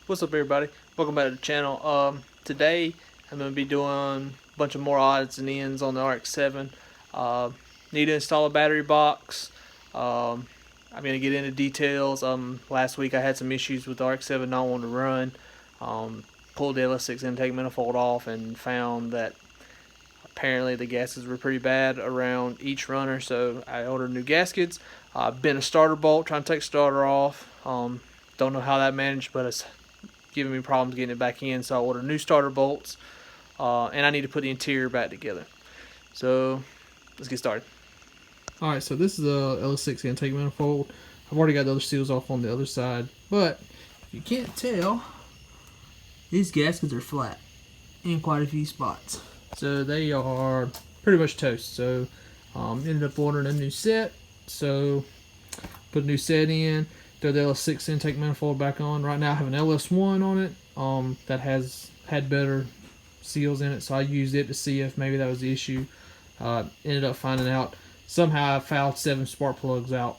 What's up, everybody? Welcome back to the channel. Today I'm going to be doing a bunch of more odds and ends on the RX-7. Need to install a battery box. I'm going to get into details. Last week I had some issues with the RX-7 not wanting to run. Pulled the LS6 intake manifold off and found that apparently the gaskets were pretty bad around each runner, so I ordered new gaskets. Bent a starter bolt trying to take the starter off. Don't know how that managed, but it's giving me problems getting it back in, so I ordered new starter bolts, and I need to put the interior back together. So let's get started. Alright, so this is the LS6 intake manifold. I've already got the other seals off on the other side, but if you can't tell, these gaskets are flat in quite a few spots. So they are pretty much toast. So ended up ordering a new set. So put a new set in, throw the LS6 intake manifold back on. Right now I have an LS1 on it that has had better seals in it, so I used it to see if maybe that was the issue. Ended up finding out somehow I fouled 7 spark plugs out.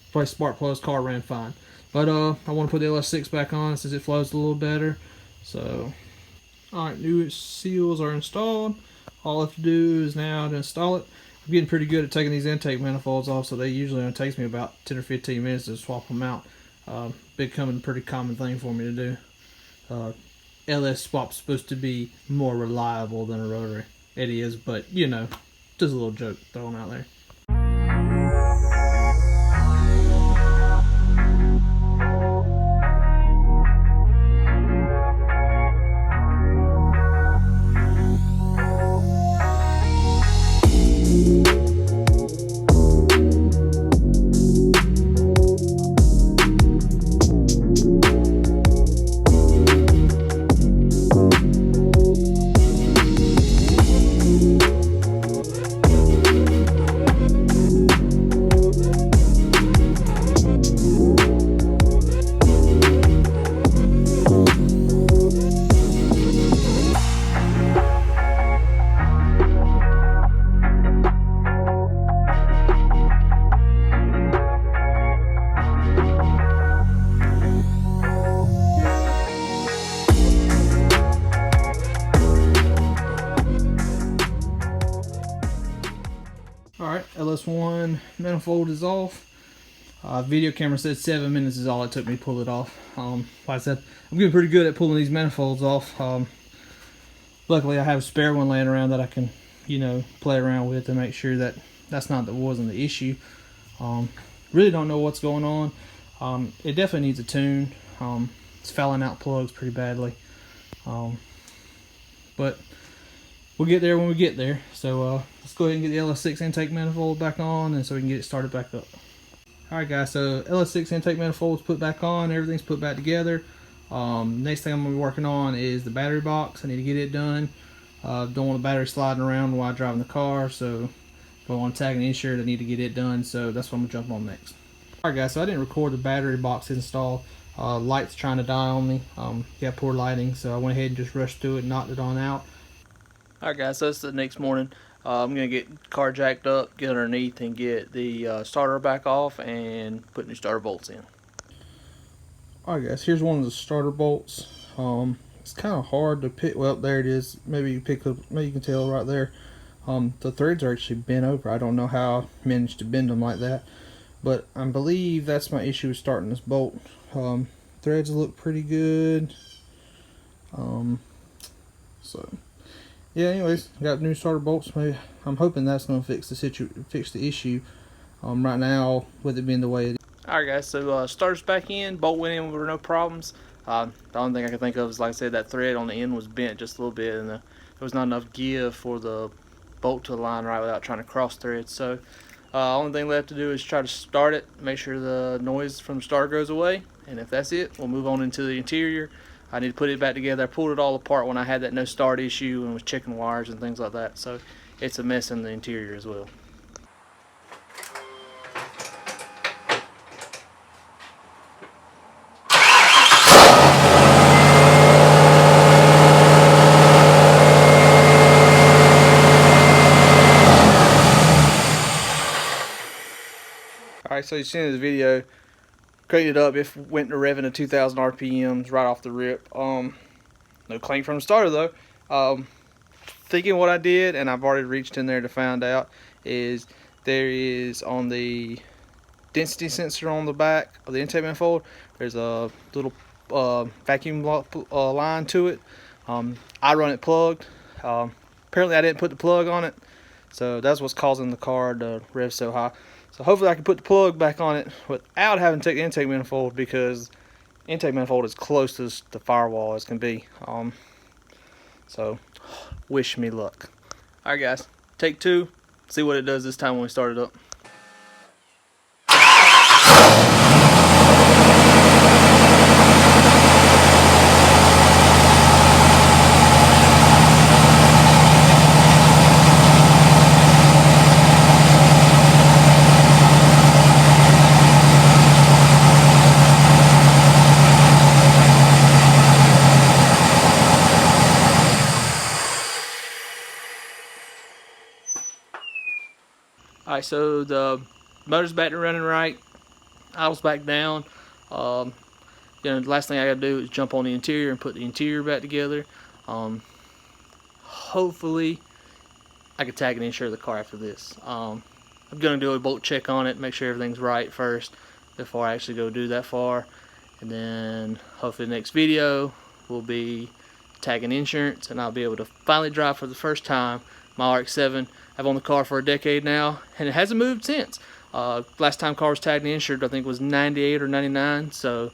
Replaced spark plugs, car ran fine. But I want to put the LS6 back on since it flows a little better. So, alright, new seals are installed. All I have to do is now to install it. I'm getting pretty good at taking these intake manifolds off, so they usually only takes me about 10 or 15 minutes to swap them out. Becoming a pretty common thing for me to do. LS swap's supposed to be more reliable than a rotary. It is, but you know, just a little joke thrown out there. Alright, LS1 manifold is off. Video camera said 7 minutes is all it took me to pull it off. Like I said, I'm getting pretty good at pulling these manifolds off. Luckily I have a spare one laying around that I can, you know, play around with to make sure that wasn't the issue. Really don't know what's going on. It definitely needs a tune. It's fouling out plugs pretty badly. But we'll get there when we get there. So let's go ahead and get the LS6 intake manifold back on, and so we can get it started back up. Alright guys, so LS6 intake manifold is put back on, everything's put back together. Next thing I'm going to be working on is the battery box. I need to get it done. Don't want the battery sliding around while I'm driving the car, so if I want to tag an insert I need to get it done, so that's what I'm going to jump on next. Alright guys, so I didn't record the battery box install. Light's trying to die on me. Got poor lighting, so I went ahead and just rushed through it and knocked it on out. Alright guys, so it's the next morning. I'm going to get the car jacked up, get underneath, and get the starter back off and put new starter bolts in. Alright guys, here's one of the starter bolts. It's kind of hard to pick. Well, there it is. Maybe you pick up. Maybe you can tell right there. The threads are actually bent over. I don't know how I managed to bend them like that, but I believe that's my issue with starting this bolt. Threads look pretty good. So yeah. Anyways, got new starter bolts. Maybe I'm hoping that's gonna fix the issue. Right now, with it being the way it is. Alright guys, so starter's back in, bolt went in with no problems. The only thing I can think of is, like I said, that thread on the end was bent just a little bit, and there was not enough give for the bolt to align right without trying to cross thread. So only thing left to do is try to start it, make sure the noise from the starter goes away, and if that's it, we'll move on into the interior. I need to put it back together. I pulled it all apart when I had that no start issue and was checking wires and things like that, so it's a mess in the interior as well. Alright, so you've seen this video. cranked it up. It went to revving to 2,000 RPMs right off the rip. No clank from the starter though. Thinking what I did, and I've already reached in there to find out, is there is on the density sensor on the back of the intake manifold, there's a little vacuum line to it. I run it plugged. Apparently I didn't put the plug on it, so that's what's causing the car to rev so high. So hopefully I can put the plug back on it without having to take the intake manifold, because intake manifold is close to the firewall as can be. So wish me luck. Alright guys, take 2, see what it does this time when we start it up. Alright, so the motor's back to running right. I was back down. The last thing I gotta do is jump on the interior and put the interior back together. Hopefully I can tag and insure the car after this. I'm gonna do a bolt check on it, make sure everything's right first before I actually go do that far. And then hopefully the next video will be tagging insurance, and I'll be able to finally drive for the first time my RX-7. I've owned the car for a decade now, and it hasn't moved since. Last time car was tagged and insured, I think, was 98 or 99, so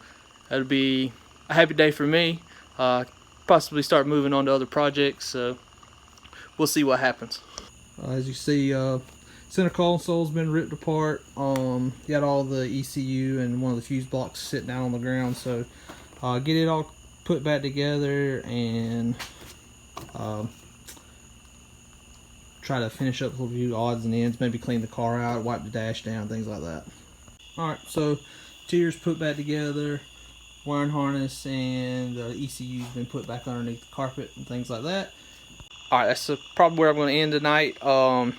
that'll be a happy day for me. Possibly start moving on to other projects, so we'll see what happens. As you see, center console's been ripped apart. Got all the ECU and one of the fuse blocks sitting out on the ground, so get it all put back together and try to finish up a few odds and ends, maybe clean the car out, wipe the dash down, things like that. Alright, so tiers put back together, wiring harness and the ECU's been put back underneath the carpet and things like that. Alright, that's probably where I'm going to end tonight. Only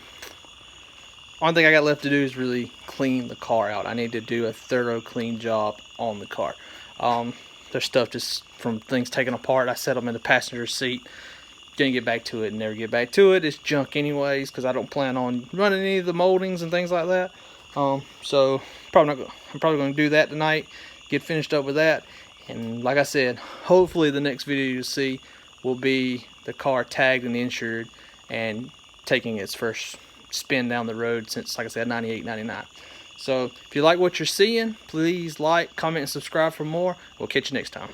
thing I got left to do is really clean the car out. I need to do a thorough clean job on the car. There's stuff just from things taken apart. I set them in the passenger seat. Didn't get back to it and never get back to it. It's junk anyways, because I don't plan on running any of the moldings and things like that. So I'm probably going to do that tonight, get finished up with that, and like I said, hopefully the next video you'll see will be the car tagged and insured and taking its first spin down the road since, like I said, 98, 99. So if you like what you're seeing, please like, comment, and subscribe for more. We'll catch you next time.